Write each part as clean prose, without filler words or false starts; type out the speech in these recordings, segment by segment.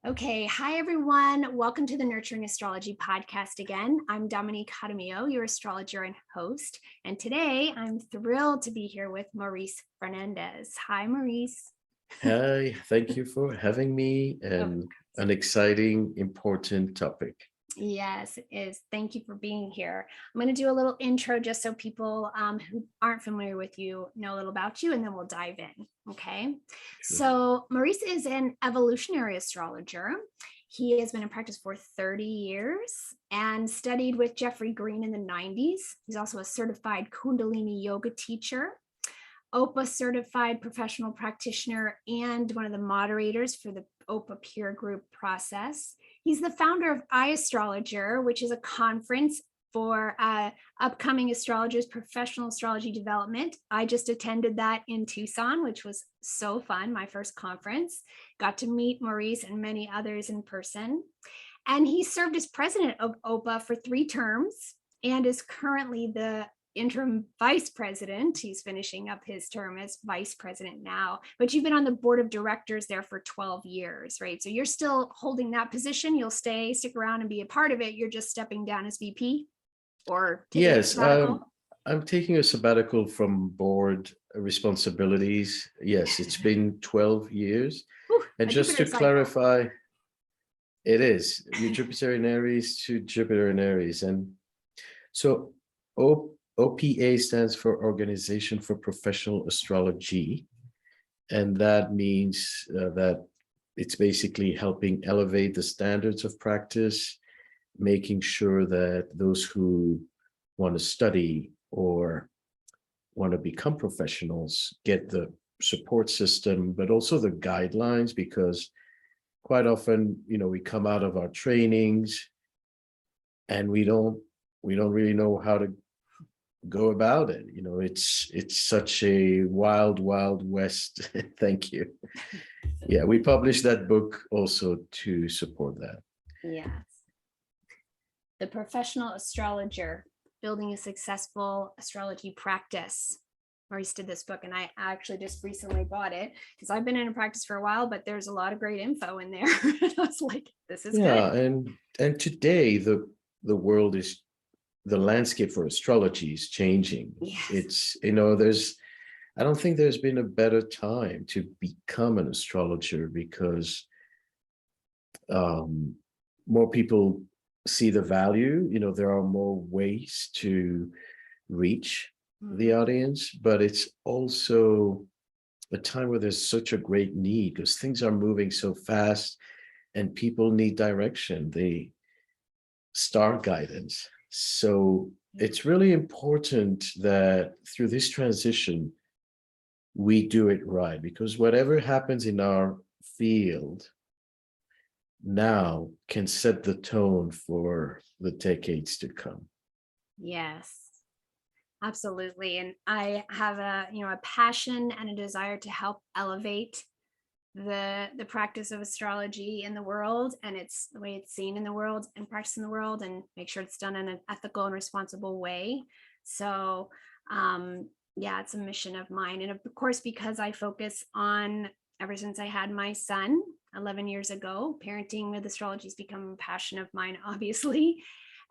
Okay, hi everyone. Welcome to the Nurturing Astrology podcast again. I'm Dominique Jaramillo, your astrologer and host. And today I'm thrilled to be here with Maurice Fernandez. Hi, Maurice. Hi, thank you for having me Oh, and an exciting, important topic. yes, it is. Thank you for being here. I'm going to do a little intro just so people who aren't familiar with you know a little about you, and then we'll dive in. Okay. Sure. So, Maurice is an evolutionary astrologer. He has been in practice for 30 years and studied with Jeffrey Green in the 90s. He's also a certified Kundalini yoga teacher, OPA certified professional practitioner, and one of the moderators for the OPA peer group process. He's the founder of Astrologer, which is a conference for upcoming astrologers, professional astrology development. I just attended that in Tucson, which was so fun, my first conference. Got to meet Maurice and many others in person. And he served as president of OPA for 3 terms and is currently the interim vice president. He's finishing up his term as vice president now, but you've been on the board of directors there for 12 years, right? So you're still holding that position. You'll stick around and be a part of it. You're just stepping down as VP or taking a Yes, sabbatical. I'm taking a sabbatical from board responsibilities. Yes, it's been 12 years. Whew, And a just Jupiter to cycle. clarify, it is your Jupiter in Aries to Jupiter in Aries. And so OPA stands for Organization for Professional Astrology. And that means that it's basically helping elevate the standards of practice, making sure that those who want to study or want to become professionals get the support system, but also the guidelines, because quite often, we come out of our trainings and we don't really know how to go about it. It's such a wild west. Thank you. Yeah, we published that book also to support that. Yes. The Professional Astrologer, Building a Successful Astrology Practice. Maurice did this book, and I actually just recently bought it because I've been in a practice for a while, but there's a lot of great info in there. I was like, this is Yeah, good. and today the world is the landscape for astrology is changing. Yes. It's there's I don't think there's been a better time to become an astrologer, because more people see the value. There are more ways to reach the audience, but it's also a time where there's such a great need, because things are moving so fast and people need direction. They star guidance. So it's really important that through this transition, we do it right, because whatever happens in our field now can set the tone for the decades to come. Yes, absolutely. And I have a passion and a desire to help elevate the practice of astrology in the world, and it's the way it's seen in the world and practiced in the world, and make sure it's done in an ethical and responsible way. So yeah, it's a mission of mine. And of course, because I focus on, ever since I had my son 11 years ago, parenting with astrology has become a passion of mine, obviously.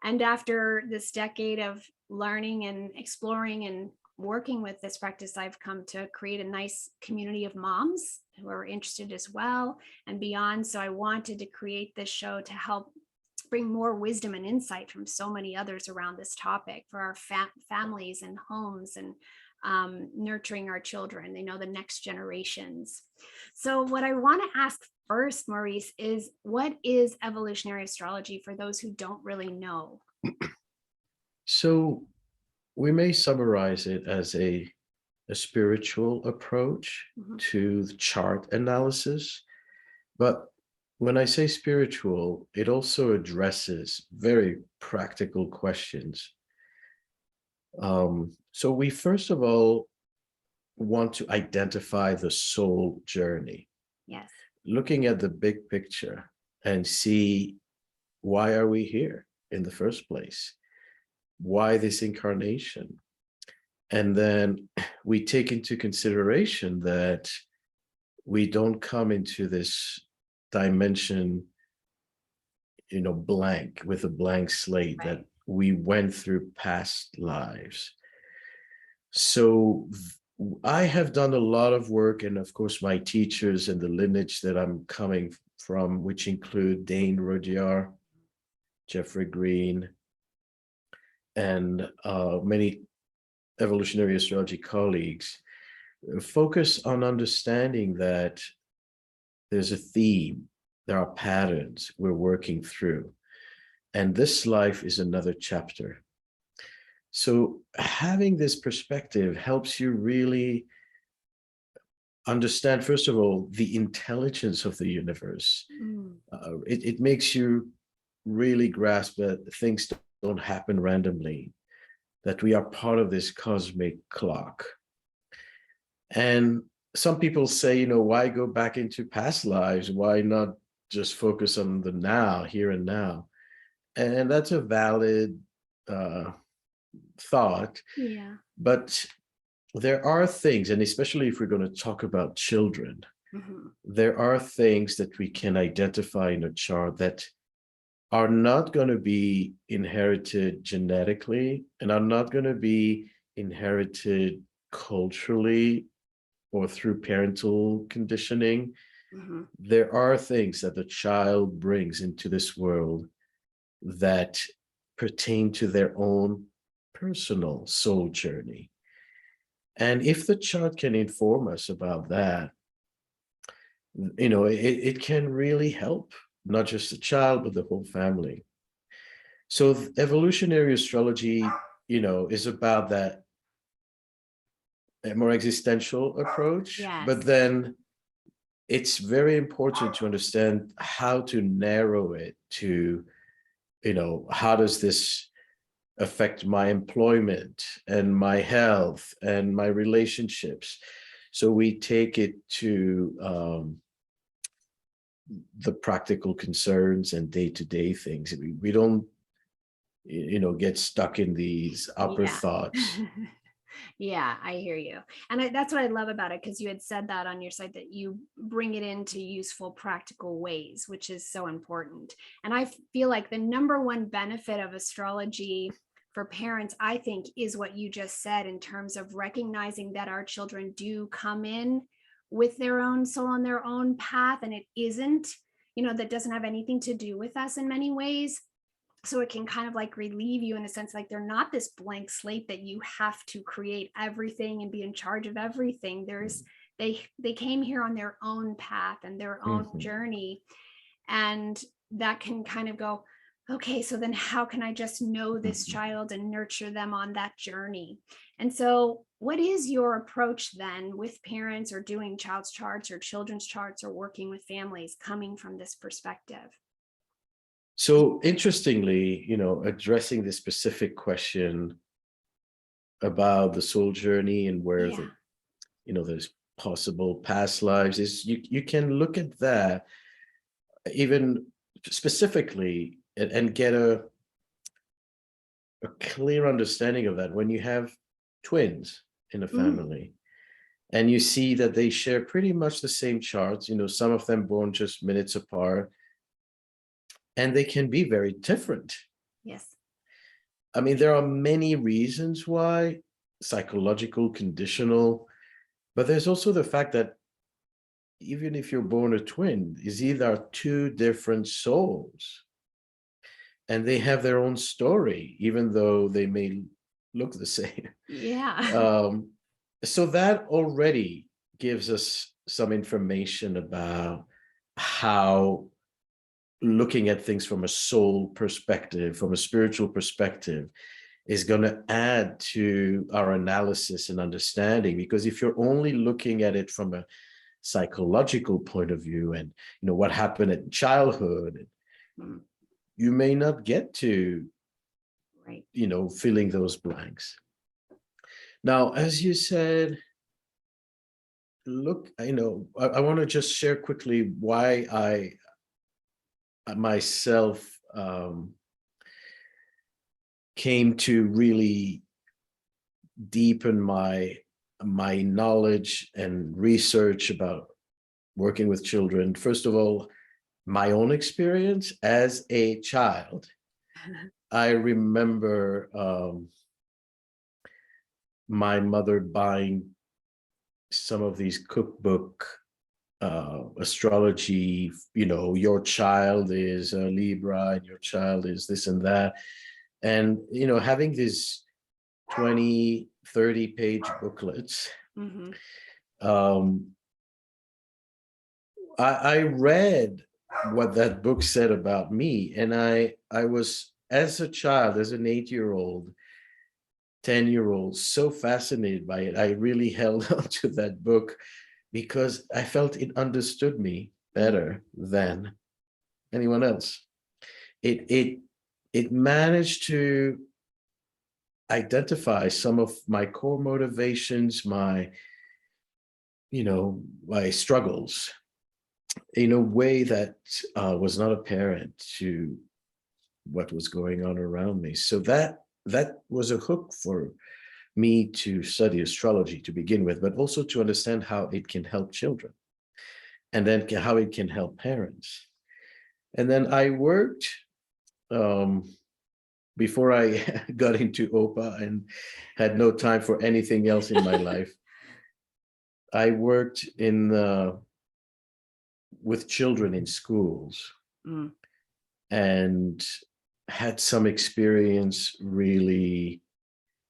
And after this decade of learning and exploring and working with this practice, I've come to create a nice community of moms who are interested as well and beyond. So I wanted to create this show to help bring more wisdom and insight from so many others around this topic for our families and homes, and nurturing our children, the next generations. So what I want to ask first, Maurice, is what is evolutionary astrology for those who don't really know? So we may summarize it as a spiritual approach to the chart analysis. But when I say spiritual, it also addresses very practical questions. So we first of all want to identify the soul journey. Yes. Looking at the big picture and see, why are we here in the first place? Why this incarnation? And then we take into consideration that we don't come into this dimension, blank, with a blank slate, that Right. we went through past lives. So I have done a lot of work, and of course, my teachers and the lineage that I'm coming from, which include Dane Rudyard, Jeffrey Green, and many evolutionary astrology colleagues, focus on understanding that there's a theme, there are patterns we're working through, and this life is another chapter. So having this perspective helps you really understand, first of all, the intelligence of the universe. Mm. It makes you really grasp that things don't happen randomly, that we are part of this cosmic clock. And some people say, why go back into past lives? Why not just focus on the now, here and now? And that's a valid thought. Yeah. But there are things, and especially if we're going to talk about children, there are things that we can identify in a chart that are not going to be inherited genetically and are not going to be inherited culturally or through parental conditioning. There are things that the child brings into this world that pertain to their own personal soul journey. And if the chart can inform us about that, it can really help not just the child, but the whole family. So evolutionary astrology, is about that more existential approach, but Yes. then it's very important to understand how to narrow it to, how does this affect my employment and my health and my relationships? So we take it to the practical concerns and day-to-day things. We don't, get stuck in these upper Yeah. thoughts. Yeah, I hear you. And that's what I love about it, because you had said that on your site, that you bring it into useful, practical ways, which is so important. And I feel like the number one benefit of astrology for parents, I think, is what you just said, in terms of recognizing that our children do come in with their own soul and their own path, and it isn't, that doesn't have anything to do with us in many ways. So it can kind of like relieve you, in a sense, like they're not this blank slate that you have to create everything and be in charge of everything. They came here on their own path and their own journey, and that can kind of go, okay, so then how can I just know this child and nurture them on that journey? And so what is your approach then with parents, or doing child's charts or children's charts, or working with families coming from this perspective? So interestingly, addressing this specific question about the soul journey and where Yeah. there's possible past lives, is you can look at that even specifically and get a clear understanding of that when you have twins in a family, and you see that they share pretty much the same charts, some of them born just minutes apart, and they can be very different. Yes. I mean, there are many reasons why, psychological, conditional, but there's also the fact that even if you're born a twin, is either two different souls, and they have their own story, even though they may look the same. Yeah. So that already gives us some information about how looking at things from a soul perspective, from a spiritual perspective, is going to add to our analysis and understanding. Because if you're only looking at it from a psychological point of view, and what happened in childhood, you may not get to Right. filling those blanks. Now, as you said, look, I want to just share quickly why I myself came to really deepen my knowledge and research about working with children. First of all, my own experience as a child, I remember my mother buying some of these cookbook astrology, your child is a Libra and your child is this and that. And, having these 20, 30-page booklets. Mhm. I read what that book said about me, and I was, as a child, as an 8-year-old, 10-year-old, so fascinated by it. I really held on to that book because I felt it understood me better than anyone else. It managed to identify some of my core motivations, my struggles, in a way that was not apparent to what was going on around me. So that was a hook for me to study astrology to begin with, but also to understand how it can help children, and then how it can help parents. And then I worked, before I got into OPA and had no time for anything else in my life. I worked with children in schools, Mm. and had some experience really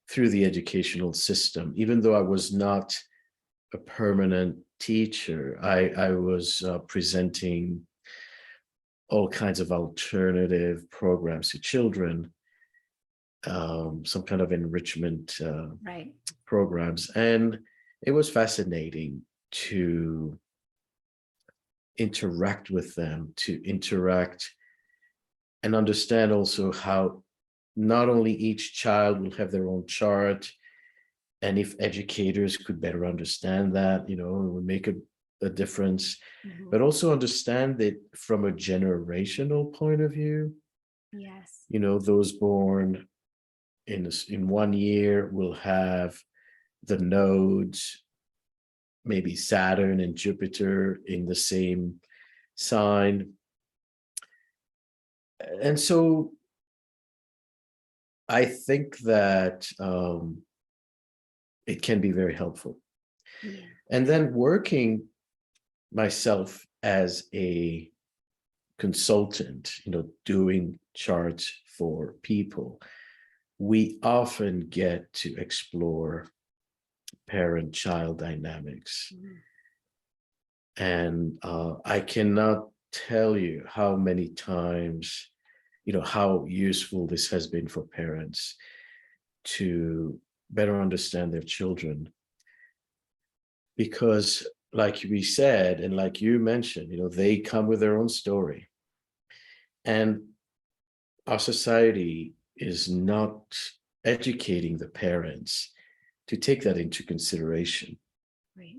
through the educational system. Even though I was not a permanent teacher, I was presenting all kinds of alternative programs to children, some kind of enrichment Right. programs. And it was fascinating to interact with them, to interact and understand also how not only each child will have their own chart, and if educators could better understand that, it would make a difference, Mhm. but also understand it from a generational point of view. Yes. Those born in one year will have the nodes, maybe Saturn and Jupiter in the same sign. And so I think that it can be very helpful. Yeah. And then working myself as a consultant, doing charts for people, we often get to explore parent-child dynamics. Mhm. And I cannot tell you how many times, how useful this has been for parents to better understand their children. Because like we said, and like you mentioned, they come with their own story. And our society is not educating the parents to take that into consideration. Right.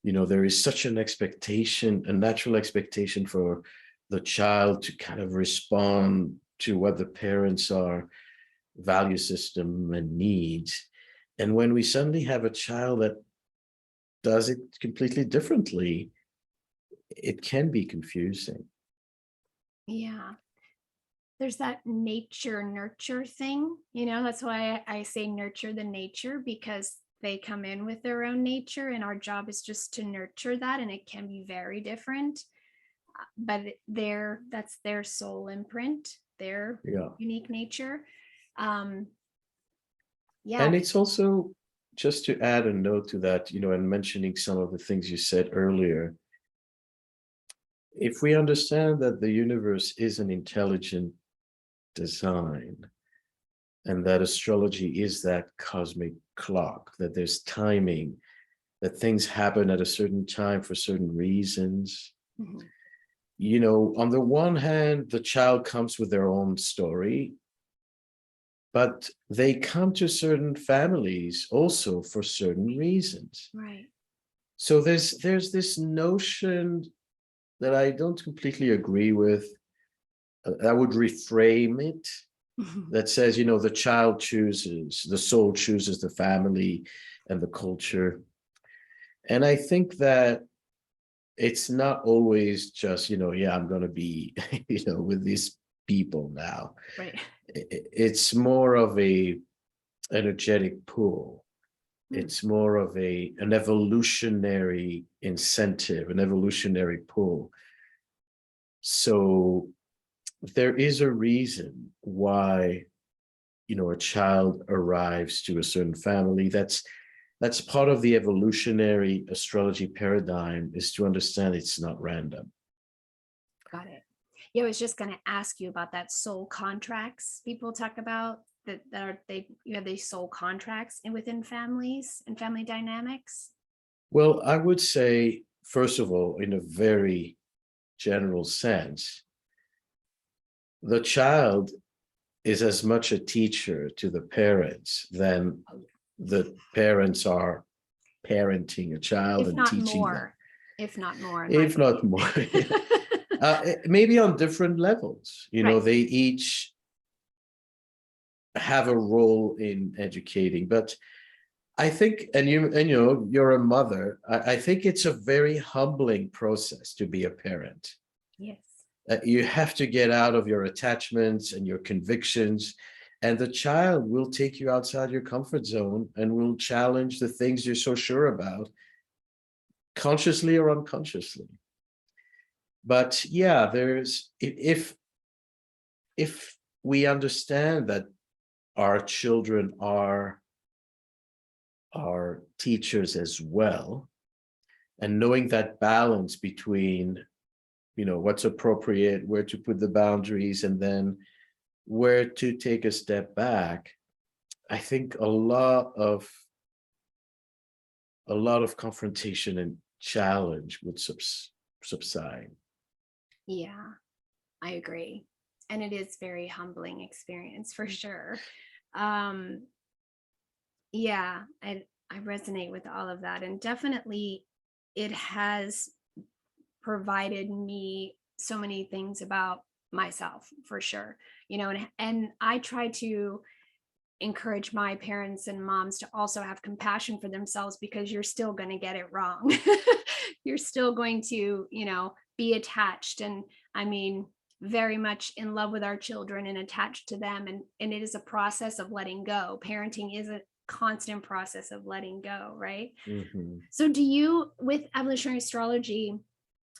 There is such an expectation, a natural expectation for the child to kind of respond to what the parents are value system and needs. And when we suddenly have a child that does it completely differently, it can be confusing. Yeah. There's that nature nurture thing, that's why I say nurture the nature, because they come in with their own nature and our job is just to nurture that, and it can be very different. But that's their soul imprint, their Yeah. unique nature. Yeah. And it's also, just to add a note to that, and mentioning some of the things you said earlier, if we understand that the universe is an intelligent design, and that astrology is that cosmic clock, that there's timing, that things happen at a certain time for certain reasons. Mhm. On the one hand, the child comes with their own story, but they come to certain families also for certain reasons. Right. So there's this notion that I don't completely agree with. I would reframe it, that says, the child chooses, the soul chooses the family and the culture. And I think that it's not always just, yeah, I'm going to be, with these people now. Right. It's more of a energetic pull. Hmm. It's more of an evolutionary incentive, an evolutionary pull. So there is a reason why, a child arrives to a certain family. That's part of the evolutionary astrology paradigm, is to understand it's not random. Got it. Yeah, I was just going to ask you about that soul contracts people talk about, you have these soul contracts within families and family dynamics. Well, I would say, first of all, in a very general sense, the child is as much a teacher to the parents than the parents are parenting a child If and not teaching them. more, if not more, in my If not opinion. more. Maybe on different levels. Right. They each have a role in educating, but I think, and you're a mother. I think it's a very humbling process to be a parent. Yes. You have to get out of your attachments and your convictions, and the child will take you outside your comfort zone and will challenge the things you're so sure about, consciously or unconsciously. But yeah, if we understand that our children are teachers as well, and knowing that balance between, what's appropriate, where to put the boundaries, and then where to take a step back, I think a lot of confrontation and challenge would subside. Yeah, I agree. And it is very humbling experience for sure. Um, yeah, I resonate with all of that. And definitely it has provided me so many things about myself for sure. And I try to encourage my parents and moms to also have compassion for themselves, because you're still going to get it wrong. You're still going to, be attached. And I mean, very much in love with our children and attached to them. And it is a process of letting go. Parenting is a constant process of letting go, right? Mhm. So do you, with evolutionary astrology,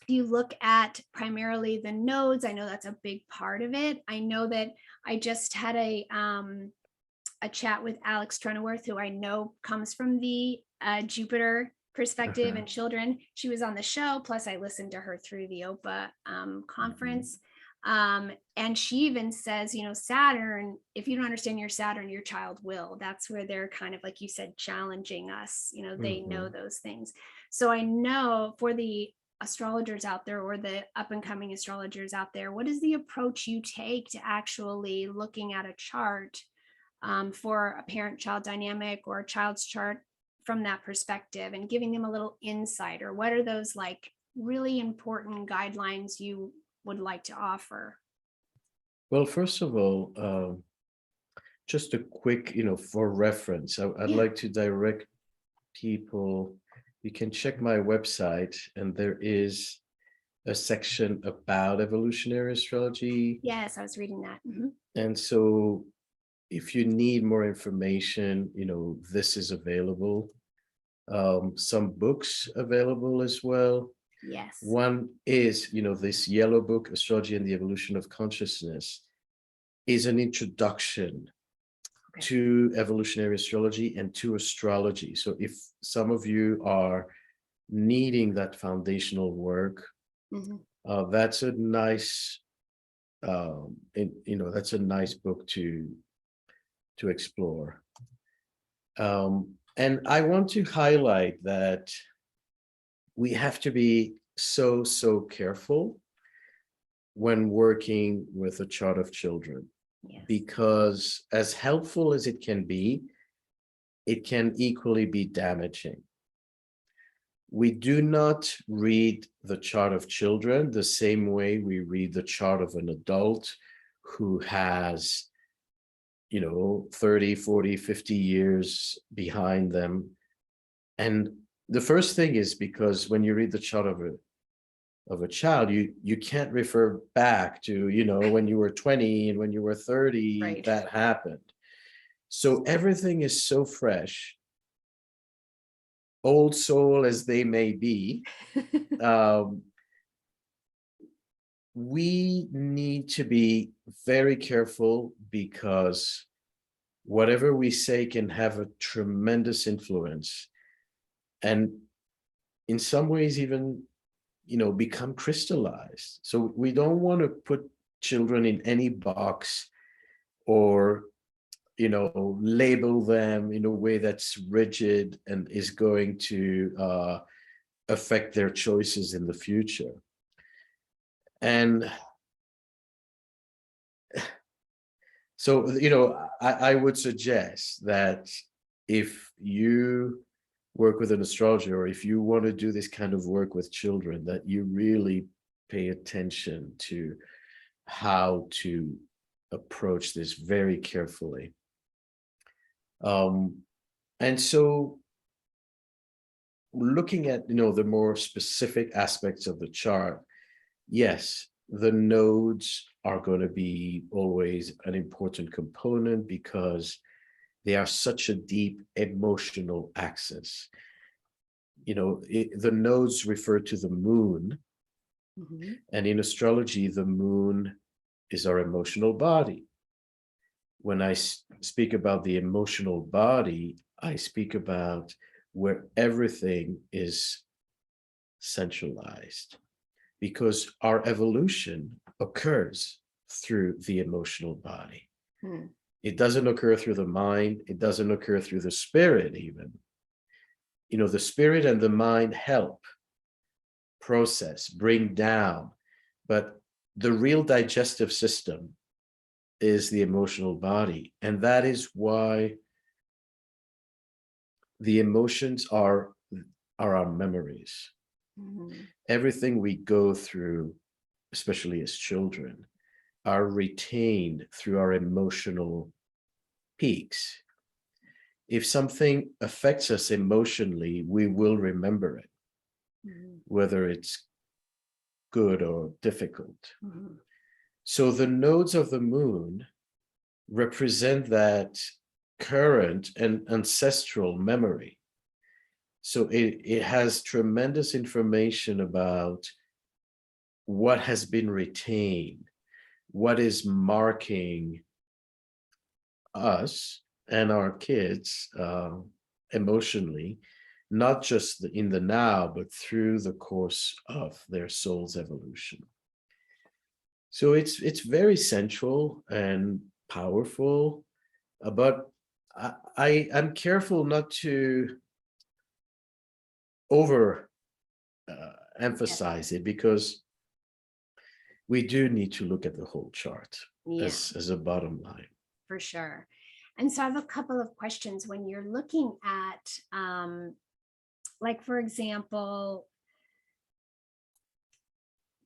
do you look at primarily the nodes? I know that's a big part of it. I know that I just had a chat with Alex Trenworth, who I know comes from the Jupiter perspective and children. She was on the show. Plus, I listened to her through the OPA conference. And she even says, Saturn, if you don't understand your Saturn, your child will. That's where they're kind of, like you said, challenging us. They know those things. So I know for the astrologers out there, or the up and coming astrologers out there, what is the approach you take to actually looking at a chart for a parent-child dynamic or a child's chart from that perspective, and giving them a little insight? Or what are those like really important guidelines you would like to offer? Well, first of all, just a quick, for reference, I'd Yeah. like to direct people. You can check my website, and there is a section about evolutionary astrology. Yes, I was reading that. And so if you need more information, this is available. Some books available as well. Yes. One is, this yellow book, Astrology and the Evolution of Consciousness, is an introduction to evolutionary astrology and to astrology. So if some of you are needing that foundational work, that's a nice, that's a nice book to explore. And I want to highlight that we have to be so careful when working with a chart of children. Yes. Because as helpful as it can be, it can equally be damaging. We do not read the chart of children the same way we read the chart of an adult who has 30, 40, 50 years behind them. And the first thing is because when you read the chart of of a child, you can't refer back to, when you were 20 and when you were 30, Right. that happened. So everything is so fresh, old soul as they may be. um, we need to be very careful, because whatever we say can have a tremendous influence, and in some ways even, become crystallized. So we don't want to put children in any box, or label them in a way that's rigid and is going to affect their choices in the future. And so, I would suggest that if you work with an astrologer, or if you want to do this kind of work with children, that you really pay attention to how to approach this very carefully. And so, looking at, the more specific aspects of the chart, yes, the nodes are going to be always an important component, because they are such a deep emotional axis. The nodes refer to the moon, Mhm. and in astrology, the moon is our emotional body. When I speak about the emotional body, I speak about where everything is centralized, because our evolution occurs through the emotional body. Hmm. It doesn't occur through the mind. It doesn't occur through the spirit, even. The spirit and the mind help process, bring down, but the real digestive system is the emotional body. And that is why the emotions are our memories. Mhm. Everything we go through, especially as children, are retained through our emotional peaks. If something affects us emotionally, we will remember it, Mhm. whether it's good or difficult. Mhm. So the nodes of the moon represent that current and ancestral memory. So it has tremendous information about what has been retained, what is marking us and our kids emotionally, not just in the now, but through the course of their soul's evolution. So it's very central and powerful, but I'm careful not to over Yeah. emphasize it, because we do need to look at the whole chart Yeah, as a bottom line. for sure. And so I have a couple of questions when you're looking at, like, for example,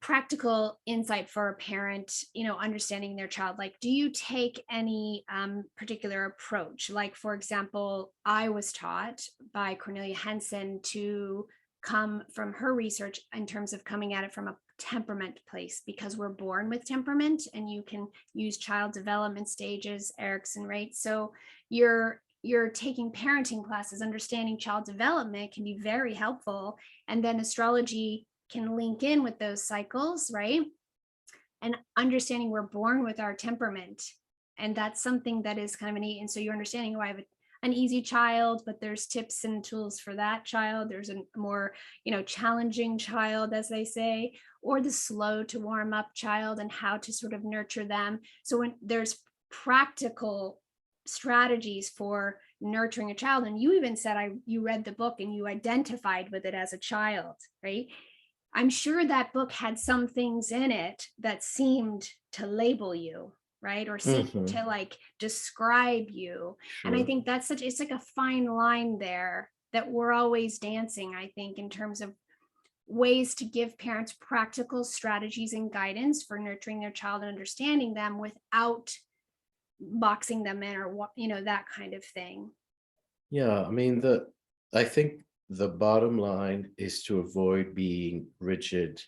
practical insight for a parent, understanding their child. Like, do you take any particular approach? Like, for example, I was taught by Cornelia Henson to come from her research in terms of coming at it from a temperament place, because we're born with temperament, and you can use child development stages, Erickson, right? So you're taking parenting classes, understanding child development can be very helpful, and then astrology can link in with those cycles, right? And understanding we're born with our temperament. And that's something that is kind of neat. And so you're understanding, oh, I have an easy child, but there's tips and tools for that child. There's a more, challenging child, as they say, or the slow to warm up child, and how to sort of nurture them. So when there's practical strategies for nurturing a child, and you even said you read the book and you identified with it as a child, right? I'm sure that book had some things in it that seemed to label you, right? Or seemed Mhm. to like describe you. And I Sure. think it's like a fine line there that we're always dancing, I think, in terms of ways to give parents practical strategies and guidance for nurturing their child and understanding them without boxing them in, or that kind of thing. Yeah, I mean, I think the bottom line is to avoid being rigid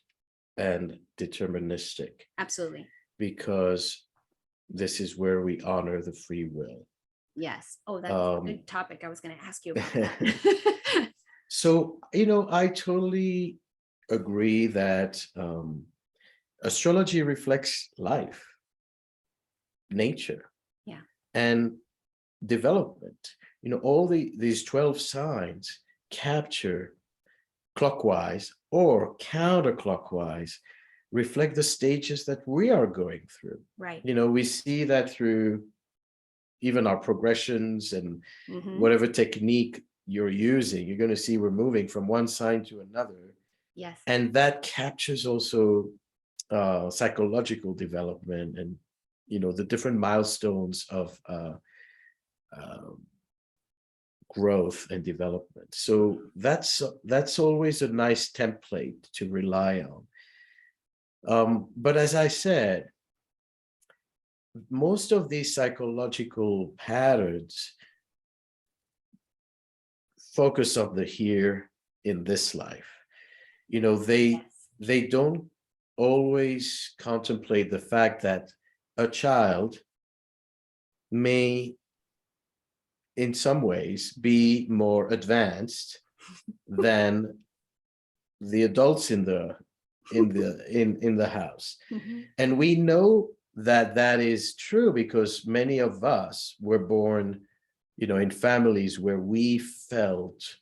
and deterministic, Absolutely. because this is where we honor the free will. Yes. Oh, that's a Um, good topic. I was going to ask you about that. so, I totally agree that astrology reflects life, nature, Yeah. and development. All these 12 signs capture clockwise or counterclockwise, reflect the stages that we are going through. Right. We see that through even our progressions and Mhm. whatever technique you're using, you're going to see we're moving from one sign to another. Yes. And that captures also psychological development and, the different milestones of growth and development. So that's always a nice template to rely on. But as I said, most of these psychological patterns focus on the here in this life. Yes. They don't always contemplate the fact that a child may, in some ways, be more advanced than the adults in the house. Mhm. And we know that that is true because many of us were born, in families where we felt,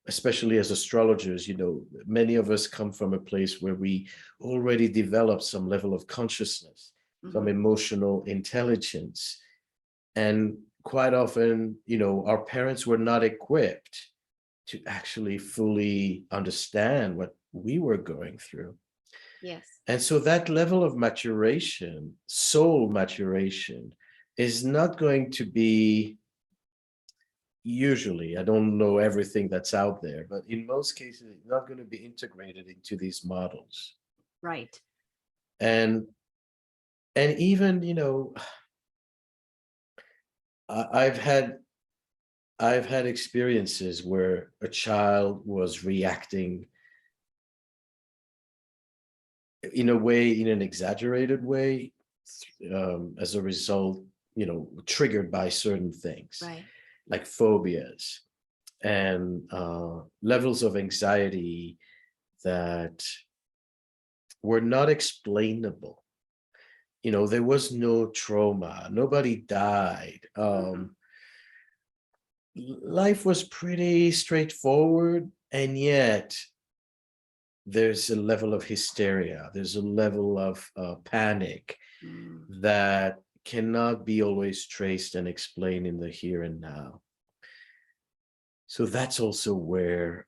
especially as astrologers, many of us come from a place where we already developed some level of consciousness, some Mhm. emotional intelligence. And quite often, our parents were not equipped to actually fully understand what we were going through. Yes. And so that level of maturation, soul maturation, is not going to be, usually, I don't know everything that's out there, but in most cases, it's not going to be integrated into these models. Right. And even, I've had experiences where a child was reacting in a way, in an exaggerated way, as a result, triggered by certain things Right. like phobias and levels of anxiety that were not explainable. There was no trauma, nobody died. Mhm. Life was pretty straightforward, and yet there's a level of hysteria, there's a level of panic Mm. that cannot be always traced and explained in the here and now. So that's also where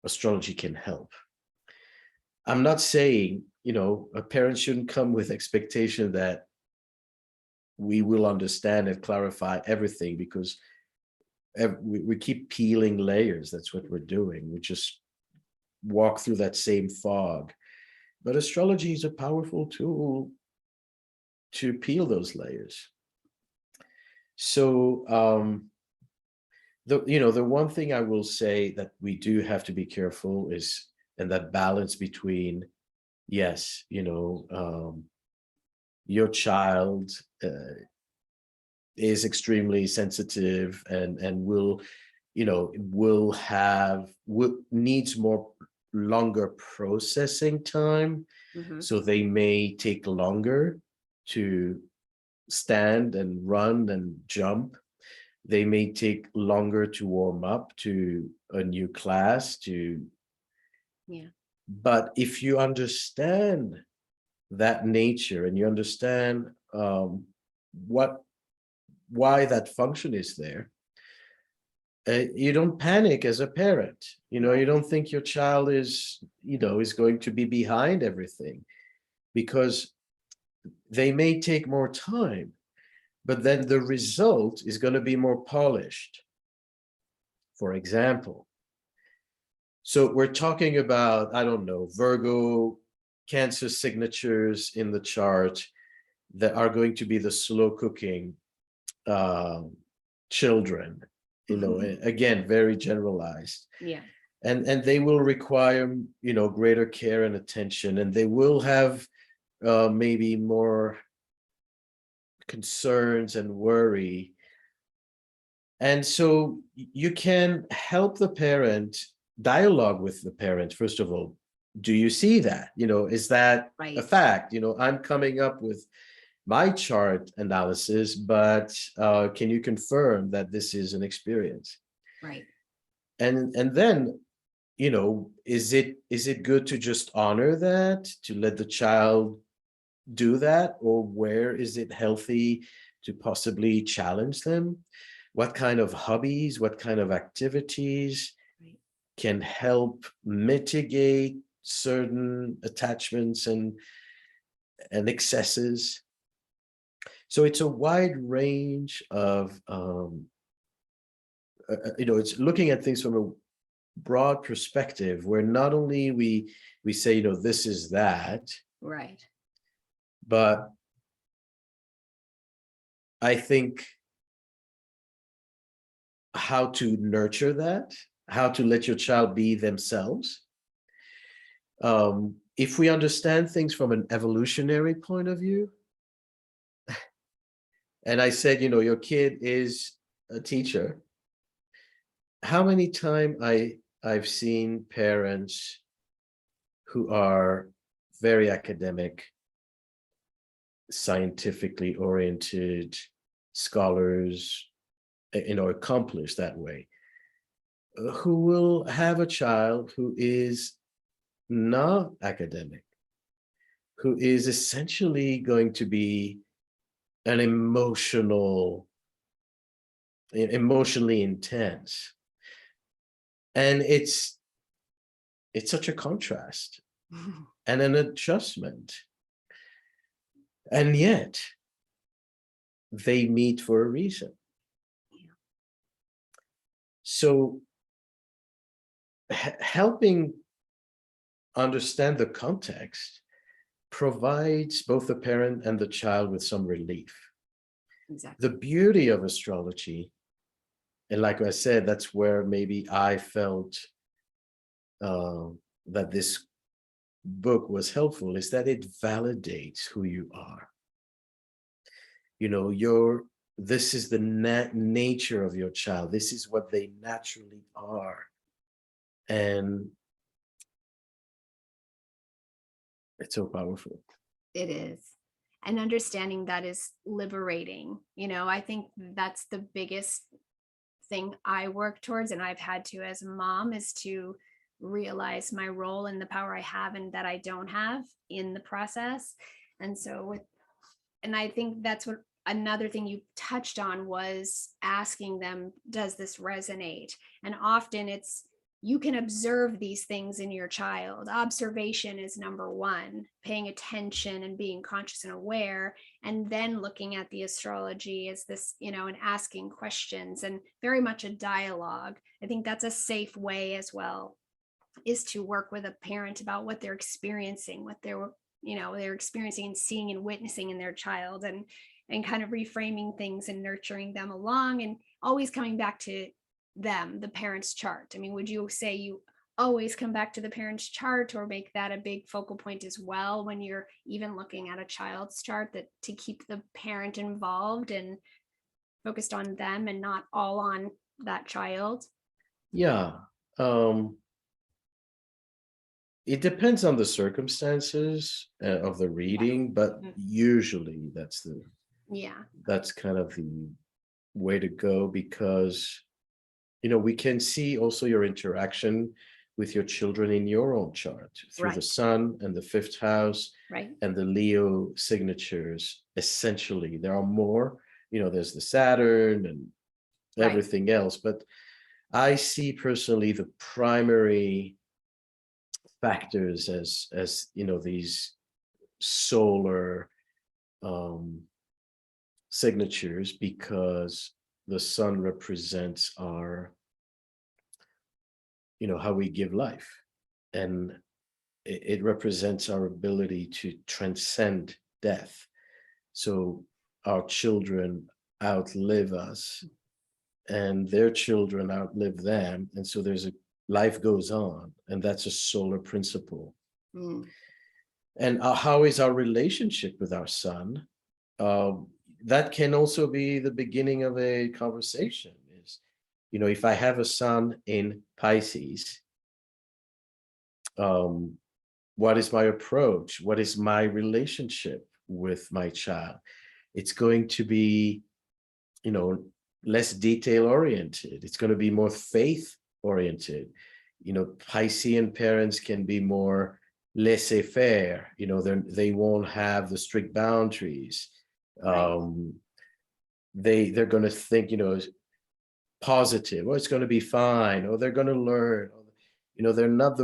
astrology can help. I'm not saying, a parent shouldn't come with expectation that we will understand and clarify everything, because we keep peeling layers. That's what we're doing. We just walk through that same fog. But astrology is a powerful tool to peel those layers. So the one thing I will say that we do have to be careful is, and that balance between, yes, your child is extremely sensitive and will, needs more longer processing time, Mhm. so they may take longer to stand and run and jump. They may take longer to warm up to a new class to, Yeah. but if you understand that nature and you understand what why that function is there, you don't panic as a parent. You Right. don't think your child is going to be behind everything, because they may take more time, but then the result is going to be more polished. For example, so we're talking about, I don't know, Virgo, Cancer signatures in the chart that are going to be the slow cooking children, Mhm. again, very generalized. Yeah. and they will require, greater care and attention, and they will have maybe more concerns and worry. And so you can help the parent, dialogue with the parent. First of all, do you see that? Is that a Right. fact? I'm coming up with my chart analysis, but can you confirm that this is an experience? Right. And then, is it good to just honor that, to let the child do that, or where is it healthy to possibly challenge them? What kind of hobbies, what kind of activities Right. can help mitigate certain attachments and excesses? So it's a wide range of it's looking at things from a broad perspective, where not only we say, this is that, Right. but I think how to nurture that, how to let your child be themselves. If we understand things from an evolutionary point of view, and I said, your kid is a teacher, how many times I've seen parents who are very academic, scientifically oriented, scholars, accomplished that way, who will have a child who is not academic, who is essentially going to be an emotionally intense. And it's such a contrast and an adjustment. And yet they meet for a reason. So helping understand the context provides both the parent and the child with some relief. Exactly. The beauty of astrology, and like I said, that's where maybe I felt that this book was helpful, is that it validates who you are. This is the nature of your child. This is what they naturally are. And it's so powerful. It is. And understanding that is liberating. I think that's the biggest thing I work towards, and I've had to as a mom, is to realize my role and the power I have and that I don't have in the process. And I think that's what another thing you touched on was asking them, does this resonate? And often it's, you can observe these things in your child. Observation is number one, paying attention and being conscious and aware, and then looking at the astrology as this, and asking questions, and very much a dialogue. I think that's a safe way as well, is to work with a parent about what they're experiencing, what they're experiencing and seeing and witnessing in their child, and kind of reframing things and nurturing them along, and always coming back to them, the parent's chart. I mean, would you say you always come back to the parent's chart, or make that a big focal point as well when you're even looking at a child's chart, that to keep the parent involved and focused on them and not all on that child? Yeah. It depends on the circumstances of the reading, but usually that's kind of the way to go, because we can see also your interaction with your children in your own chart through the Right. sun and the fifth house Right. and the Leo signatures. Essentially, there are more, there's the Saturn and Right. everything else, but I see personally the primary factors as these solar signatures, because the sun represents our how we give life, and it represents our ability to transcend death. So our children outlive us and their children outlive them, and so there's a life goes on, and that's a solar principle. Mm. And how is our relationship with our sun? Um, that can also be the beginning of a conversation. Is, if I have a sun in Pisces, um, what is my approach? What is my relationship with my child? It's going to be, you know, less detail oriented. It's going to be more faith oriented. Piscean parents can be more laissez-faire. They won't have the strict boundaries. Right. They're going to think, positive, or it's going to be fine, or they're going to learn. They're not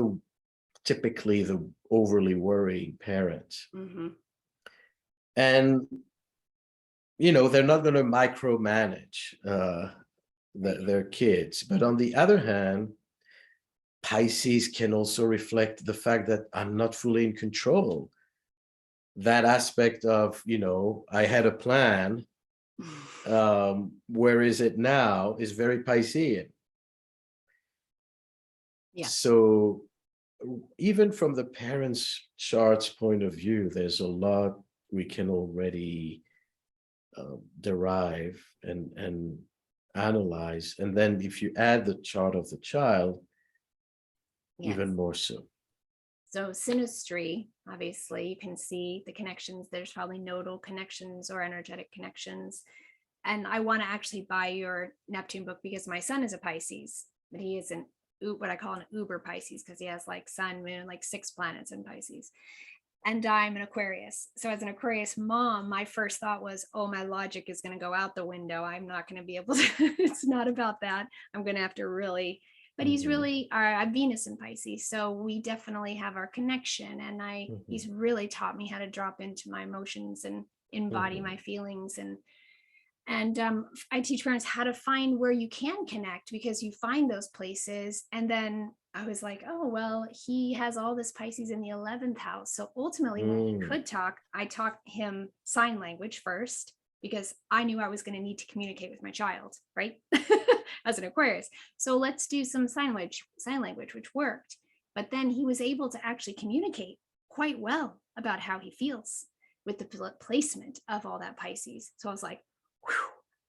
typically the overly worrying parents. Mm-hmm. And they're not going to micromanage Right. their kids. But on the other hand, Pisces can also reflect the fact that I'm not fully in control. That aspect of, I had a plan, where is it now, is very Piscean. Yes. So even from the parents' chart's point of view, there's a lot we can already derive and analyze. And then if you add the chart of the child, Yes. even more so. So synastry, obviously, you can see the connections. There's probably nodal connections or energetic connections. And I want to actually buy your Neptune book because my son is a Pisces, but he is what I call an uber Pisces, because he has like sun, moon, like 6 planets in Pisces. And I'm an Aquarius. So as an Aquarius mom, my first thought was, oh, my logic is going to go out the window. I'm not going to be able to, it's not about that. I'm going to have to really, but he's really our Venus in Pisces. So we definitely have our connection. And he's really taught me how to drop into my emotions and embody my feelings. And I teach parents how to find where you can connect, because you find those places. And then I was like, oh, well, he has all this Pisces in the 11th house. So ultimately, when we could talk, I taught him sign language first, because I knew I was going to need to communicate with my child, right? As an Aquarius. So let's do some sign language, which worked. But then he was able to actually communicate quite well about how he feels with the placement of all that Pisces. So I was like,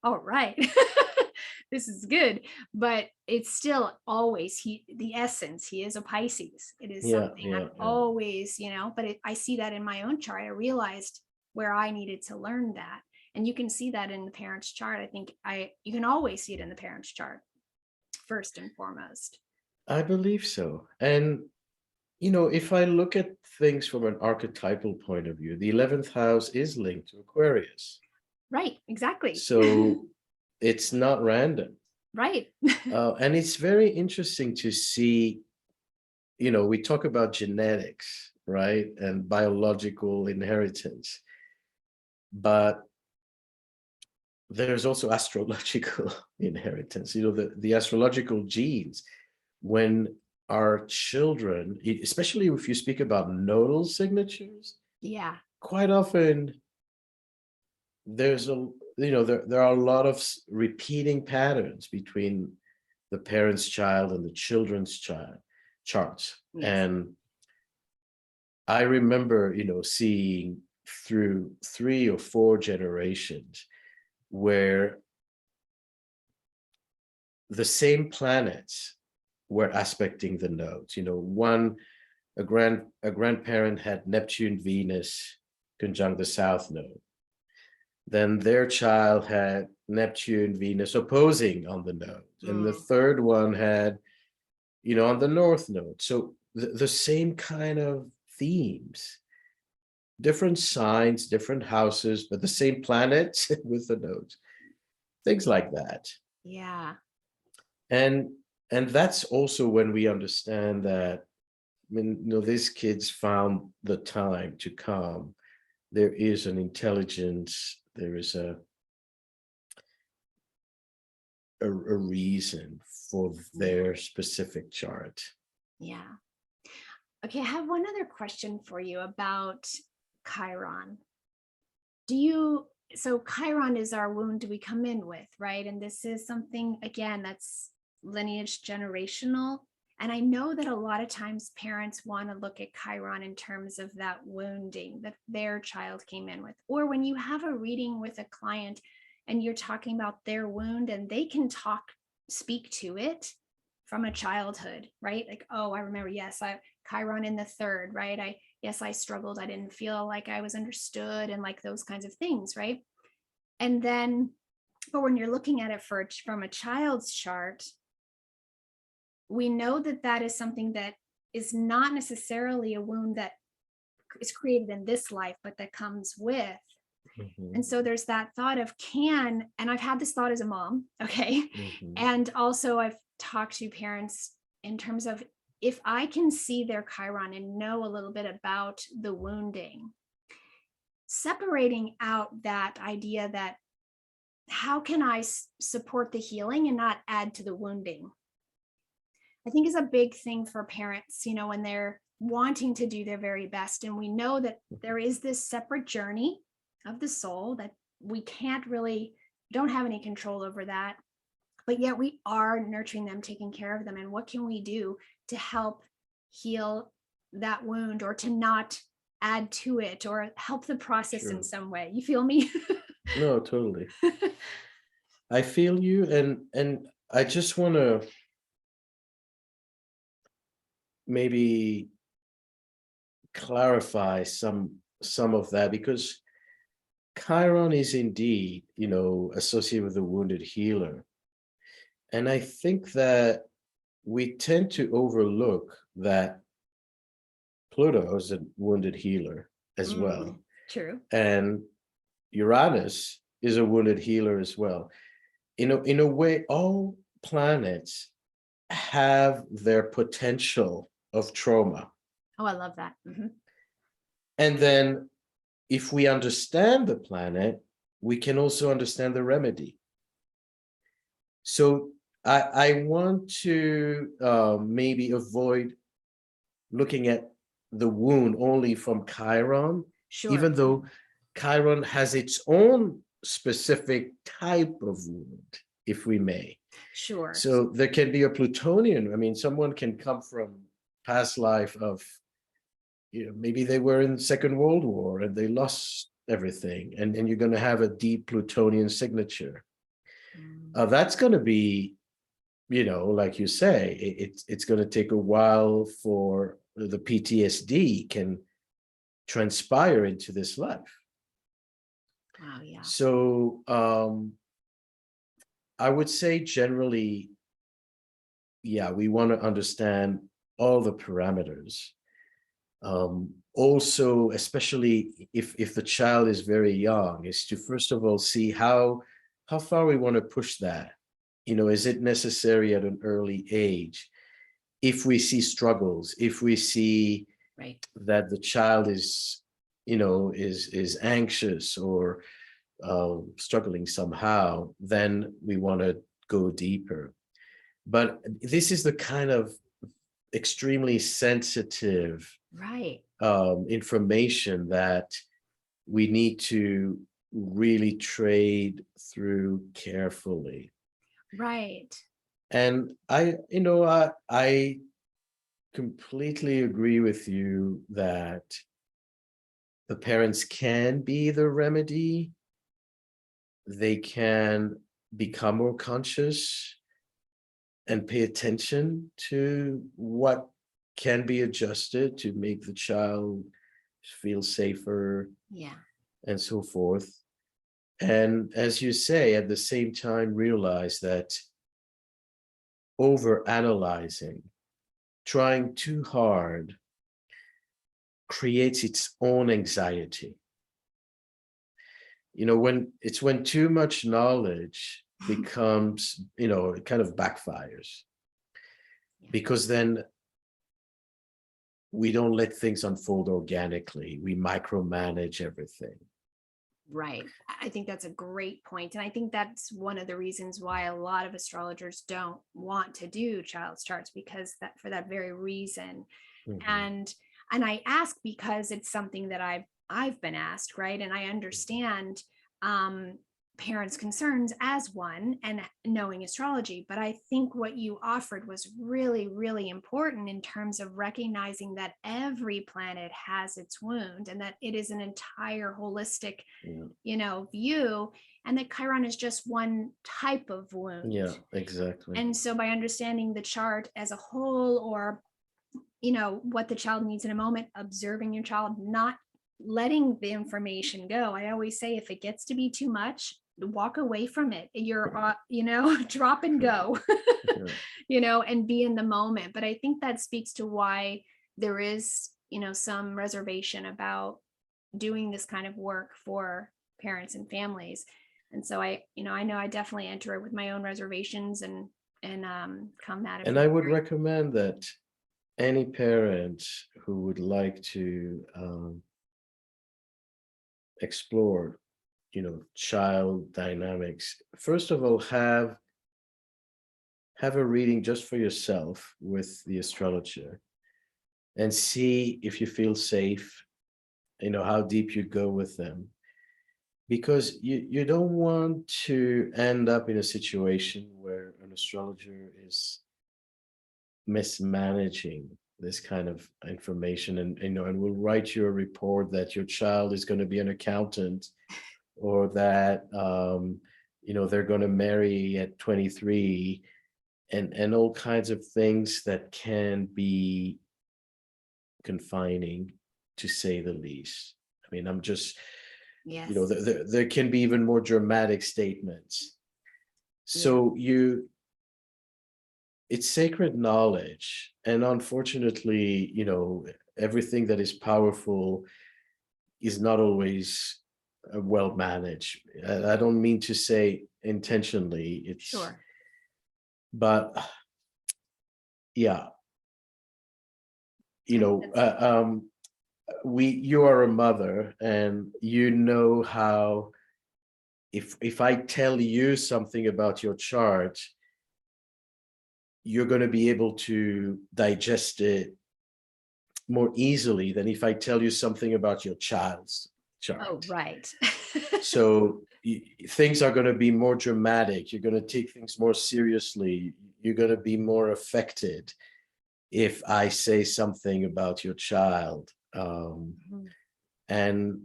all right. This is good. But it's still always the essence. He is a Pisces. It is something I'm always, but I see that in my own chart. I realized where I needed to learn that. And you can see that in the parent's chart. I think you can always see it in the parent's chart, first and foremost. I believe so. And if I look at things from an archetypal point of view, the 11th house is linked to Aquarius. Right, exactly. So it's not random. Right. And it's very interesting to see, we talk about genetics, right? And biological inheritance. But there's also astrological inheritance, the astrological genes. When our children, especially if you speak about nodal signatures, Yeah, quite often there's there are a lot of repeating patterns between the parent's child and the children's child charts. yes. And I remember seeing through 3 or 4 generations where the same planets were aspecting the nodes. A grandparent had Neptune, Venus conjunct the south node. Then their child had Neptune, Venus opposing on the node. And the third one had, on the north node. So the same kind of themes, different signs, different houses, but the same planets with the nodes, things like that. Yeah. And that's also when we understand that, these kids found the time to come. There is an intelligence, there is a reason for their specific chart. Yeah. Okay, I have one other question for you about Chiron. So Chiron is our wound we come in with, right? And this is something, again, that's lineage generational. And I know that a lot of times parents want to look at Chiron in terms of that wounding that their child came in with. Or when you have a reading with a client and you're talking about their wound and they can speak to it from a childhood, right? Like, oh, I remember, yes, Chiron in the third, right? Yes, I struggled. I didn't feel like I was understood and like those kinds of things, right? And then, but when you're looking at it from a child's chart, we know that that is something that is not necessarily a wound that is created in this life, but that comes with. Mhm, And so there's that thought of and I've had this thought as a mom, okay? mhm. And also I've talked to parents in terms of if I can see their Chiron and know a little bit about the wounding, separating out that idea that how can I support the healing and not add to the wounding? I think is a big thing for parents, when they're wanting to do their very best. And we know that there is this separate journey of the soul that we don't have any control over that. But yet we are nurturing them, taking care of them. And what can we do to help heal that wound or to not add to it or help the process in Sure. some way? You feel me? No, totally. I feel you, and I just want to maybe clarify some of that because Chiron is indeed, associated with the wounded healer. And I think that we tend to overlook that Pluto is a wounded healer as well. True. And Uranus is a wounded healer as well. In a way, all planets have their potential of trauma. Oh, I love that. And then if we understand the planet, we can also understand the remedy. So I want to maybe avoid looking at the wound only from Chiron, Sure. even though Chiron has its own specific type of wound, if we may. Sure. So there can be a Plutonian. I mean, someone can come from past life of, maybe they were in the Second World War and they lost everything, and you're going to have a deep Plutonian signature. That's going to be, like you say, it's going to take a while for the PTSD can transpire into this life. Wow. Yeah. So I would say generally, yeah, we want to understand all the parameters. Also, especially if the child is very young, is to first of all see how far we want to push that. Is it necessary at an early age? If we see struggles, if we see Right. that the child is anxious or struggling somehow, then we want to go deeper. But this is the kind of extremely sensitive Right. information that we need to really trade through carefully. Right. And I completely agree with you that the parents can be the remedy. They can become more conscious and pay attention to what can be adjusted to make the child feel safer Yeah. and so forth. And as you say, at the same time, realize that over analyzing, trying too hard, creates its own anxiety. When too much knowledge becomes, it kind of backfires, because then we don't let things unfold organically. We micromanage everything. Right. I think that's a great point. And I think that's one of the reasons why a lot of astrologers don't want to do child's charts, because that for that very reason. Mhm. And I ask because it's something that I've been asked, right? And I understand parents' concerns as one and knowing astrology. But I think what you offered was really, really important in terms of recognizing that every planet has its wound and that it is an entire holistic, view, and that Chiron is just one type of wound. Yeah, exactly. And so by understanding the chart as a whole, or what the child needs in a moment, observing your child, not letting the information go. I always say, if it gets to be too much, walk away from it. You're drop and go. And be in the moment. But I think that speaks to why there is some reservation about doing this kind of work for parents and families. And so I know I definitely enter it with my own reservations and come at it. And I would recommend that any parent who would like to explore, child dynamics, first of all, have a reading just for yourself with the astrologer and see if you feel safe, how deep you go with them. Because you don't want to end up in a situation where an astrologer is mismanaging this kind of information and will write you a report that your child is going to be an accountant, or that they're going to marry at 23, and all kinds of things that can be confining, to say the least. I mean, I'm just, Yes. There can be even more dramatic statements. So it's sacred knowledge, and unfortunately, everything that is powerful is not always well managed. I don't mean to say intentionally, it's Sure. But yeah, you are a mother, and how, if I tell you something about your chart, you're going to be able to digest it more easily than if I tell you something about your child's chart. Oh, right. So things are going to be more dramatic. You're going to take things more seriously. You're going to be more affected if I say something about your child. And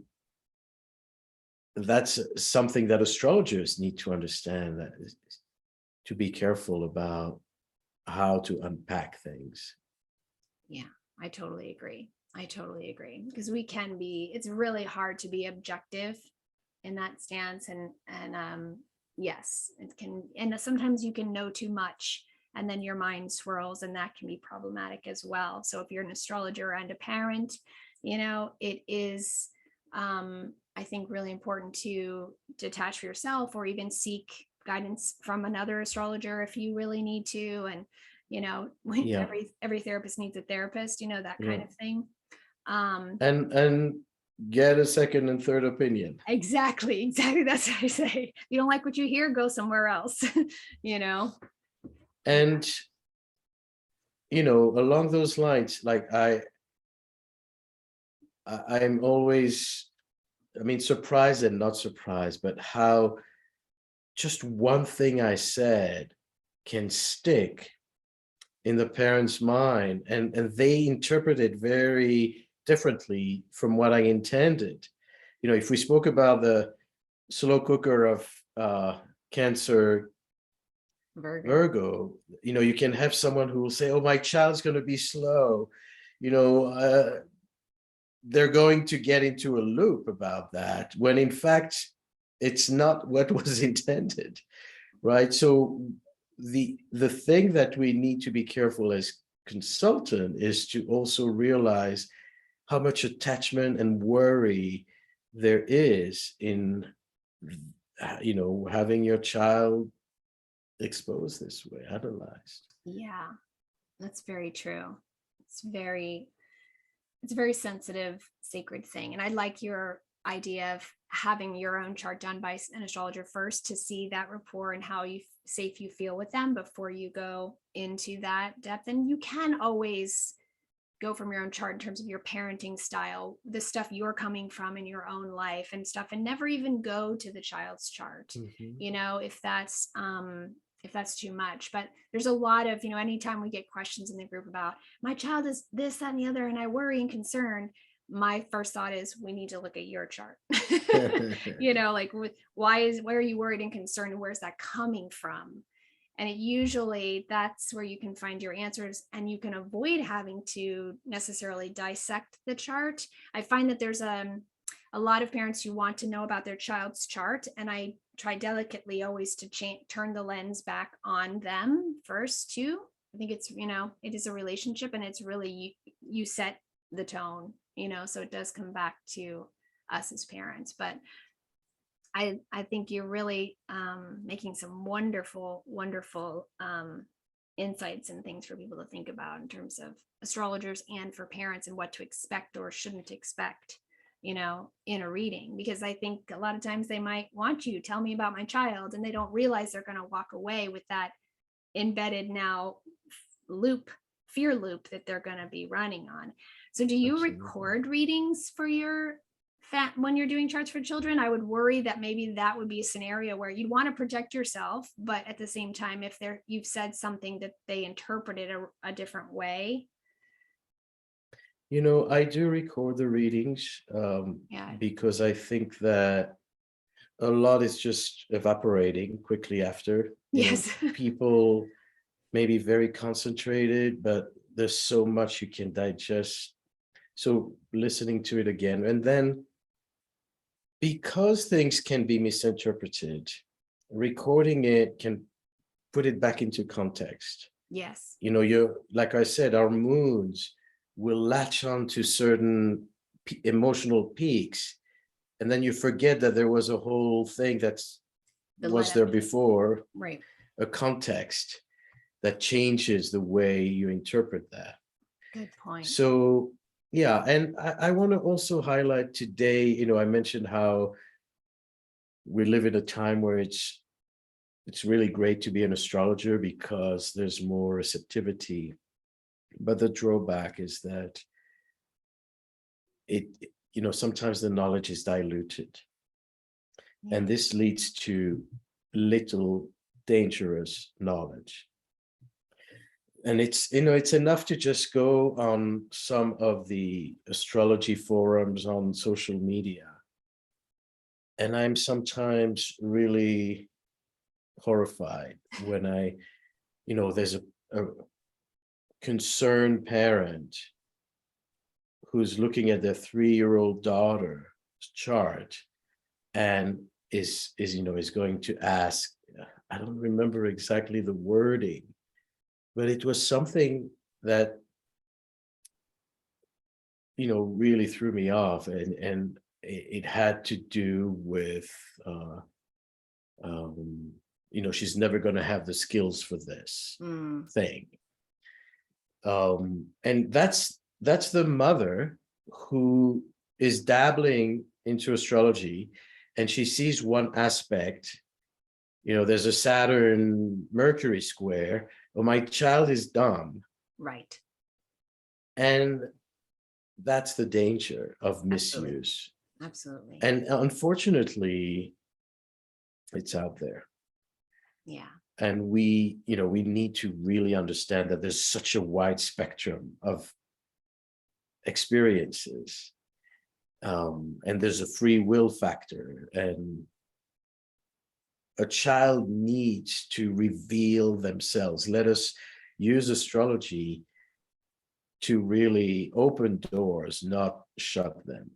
that's something that astrologers need to understand, that to be careful about how to unpack things. Yeah, I totally agree. Because it's really hard to be objective in that stance. And yes, it can, and sometimes you can know too much and then your mind swirls, and that can be problematic as well. So if you're an astrologer and a parent, it is, I think, really important to detach yourself, or even seek guidance from another astrologer if you really need to. And every therapist needs a therapist, that kind of thing. And get a second and third opinion. Exactly. That's what I say. If you don't like what you hear, go somewhere else. And along those lines, like I'm always, surprised and not surprised, but how just one thing I said can stick in the parent's mind, and they interpret it very differently from what I intended. If we spoke about the slow cooker of Cancer, Virgo, you can have someone who will say, oh, my child's going to be slow. They're going to get into a loop about that, when in fact, it's not what was intended, right? So the thing that we need to be careful as consultant is to also realize how much attachment and worry there is in having your child exposed this way, analyzed. Yeah, that's very true. It's a very sensitive, sacred thing. And I like your idea of having your own chart done by an astrologer first, to see that rapport and how safe you feel with them before you go into that depth. And you can always go from your own chart in terms of your parenting style, the stuff you're coming from in your own life and stuff, and never even go to the child's chart, if that's too much. But there's a lot of, anytime we get questions in the group about my child is this, that, and the other, and I worry and concern, my first thought is we need to look at your chart. Like why are you worried and concerned? Where's that coming from? And usually that's where you can find your answers, and you can avoid having to necessarily dissect the chart. I find that there's a lot of parents who want to know about their child's chart, and I try delicately always to turn the lens back on them first too. I think it's, it is a relationship, and it's really you set the tone, so it does come back to us as parents. But I think you're really making some wonderful insights and things for people to think about in terms of astrologers and for parents, and what to expect or shouldn't expect, in a reading. Because I think a lot of times they might want you to tell me about my child, and they don't realize they're going to walk away with that embedded now fear loop that they're going to be running on. So do you record readings for when you're doing charts for children? I would worry that maybe that would be a scenario where you'd want to protect yourself, but at the same time, if you've said something that they interpreted a different way. I do record the readings because I think that a lot is just evaporating quickly after. Yes. People may be very concentrated, but there's so much you can digest. So listening to it again, and then because things can be misinterpreted, recording it can put it back into context. Yes. You're, like I said, our moods will latch on to certain emotional peaks, and then you forget that there was a whole thing that was there before, right? A context that changes the way you interpret that. Good point. So yeah, and I want to also highlight today, I mentioned how we live in a time where it's really great to be an astrologer because there's more receptivity. But the drawback is that sometimes the knowledge is diluted. Yeah. And this leads to little dangerous knowledge. And it's enough to just go on some of the astrology forums on social media. And I'm sometimes really horrified when there's a concerned parent who's looking at their 3-year-old daughter's chart and is going to ask, I don't remember exactly the wording, but it was something that really threw me off, and it had to do with she's never going to have the skills for this thing, and that's the mother who is dabbling into astrology, and she sees one aspect. There's a Saturn Mercury square. Well, my child is dumb. Right. And that's the danger of misuse. Absolutely. And unfortunately, it's out there. Yeah. And we need to really understand that there's such a wide spectrum of experiences. And there's a free will factor, and a child needs to reveal themselves. Let us use astrology to really open doors, not shut them.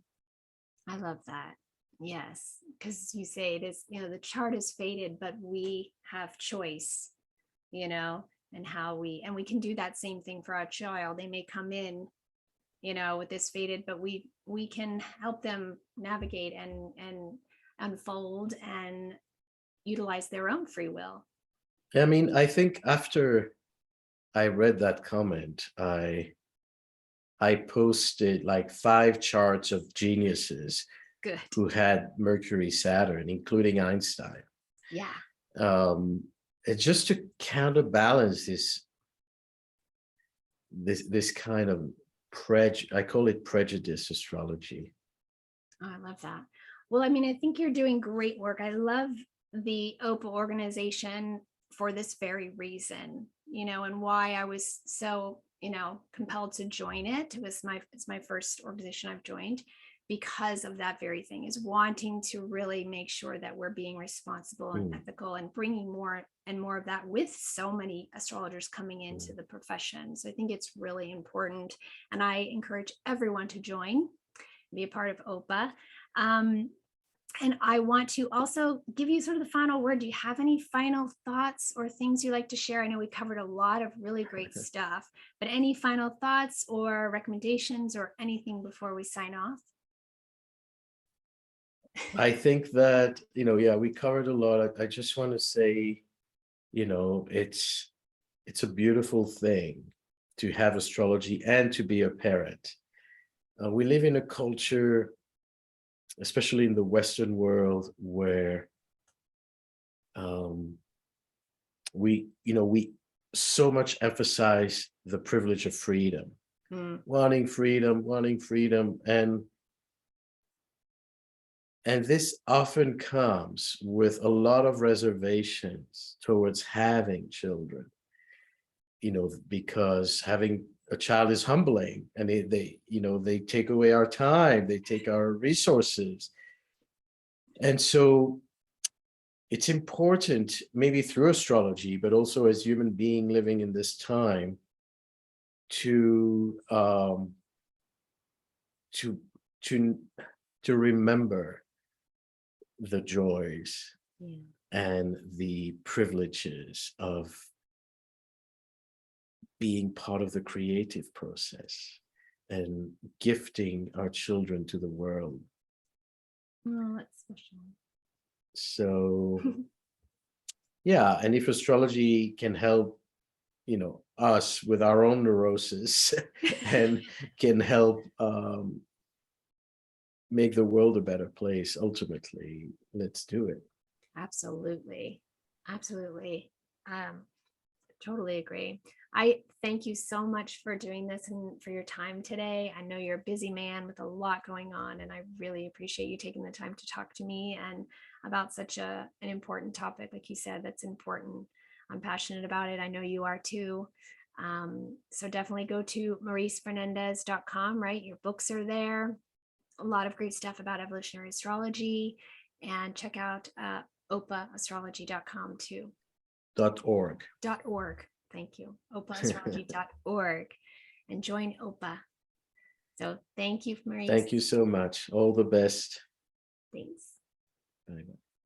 I love that. Yes, because you say it is, the chart is fated, but we have choice, and how we can do that same thing for our child. They may come in, with this fated, but we can help them navigate and unfold and utilize their own free will. I mean, I think after I read that comment, I posted like 5 charts of geniuses who had Mercury, Saturn, including Einstein. Yeah. It's just to counterbalance this kind of I call it prejudice astrology. Oh, I love that. Well, I mean, I think you're doing great work. I love the OPA organization for this very reason, and why I was so, compelled to join it. It's my first organization I've joined because of that very thing, is wanting to really make sure that we're being responsible and ethical, and bringing more and more of that with so many astrologers coming into the profession. So I think it's really important. And I encourage everyone to join, be a part of OPA. And I want to also give you sort of the final word. Do you have any final thoughts or things you'd like to share? I know we covered a lot of really great stuff, but any final thoughts or recommendations or anything before we sign off? I think that, we covered a lot. I just want to say, it's a beautiful thing to have astrology and to be a parent. We live in a culture, especially in the Western world, where we so much emphasize the privilege of freedom, wanting freedom, and this often comes with a lot of reservations towards having children, because having a child is humbling, and they take away our time, they take our resources. And so it's important, maybe through astrology, but also as human being living in this time, to remember the joys and the privileges of being part of the creative process and gifting our children to the world. Oh, that's special. So yeah, and if astrology can help, us with our own neurosis and can help make the world a better place, ultimately, let's do it. Absolutely. Totally agree. I thank you so much for doing this and for your time today. I know you're a busy man with a lot going on, and I really appreciate you taking the time to talk to me and about such an important topic. Like you said, that's important. I'm passionate about it. I know you are too. So definitely go to mauricefernandez.com, right? Your books are there. A lot of great stuff about evolutionary astrology, and check out opaastrology.com too. .org. .org. Thank you. opaastrology.org, and join OPA. So thank you, Maurice. Thank you so much. All the best. Thanks. Bye.